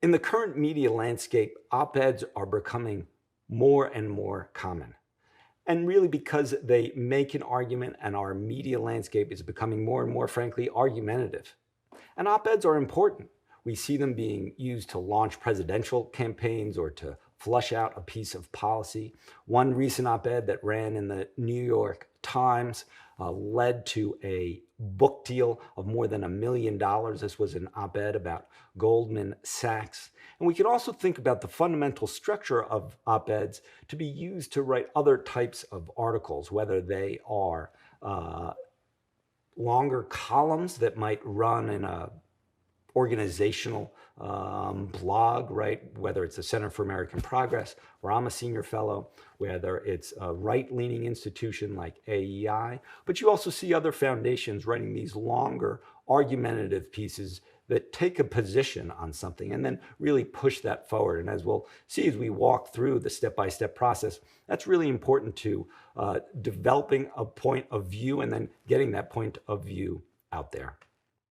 In the current media landscape, op-eds are becoming more and more common. And really because they make an argument and our media landscape is becoming more and more, frankly, argumentative. And op-eds are important. We see them being used to launch presidential campaigns or to flush out a piece of policy. One recent op-ed that ran in the New York Times led to a book deal of more than $1 million. This was an op-ed about Goldman Sachs. And we can also think about the fundamental structure of op-eds to be used to write other types of articles, whether they are longer columns that might run in a organizational blog, right? Whether it's the Center for American Progress, where I'm a senior fellow, whether it's a right-leaning institution like AEI, but you also see other foundations writing these longer argumentative pieces that take a position on something and then really push that forward. And as we'll see as we walk through the step-by-step process, that's really important to developing a point of view and then getting that point of view out there.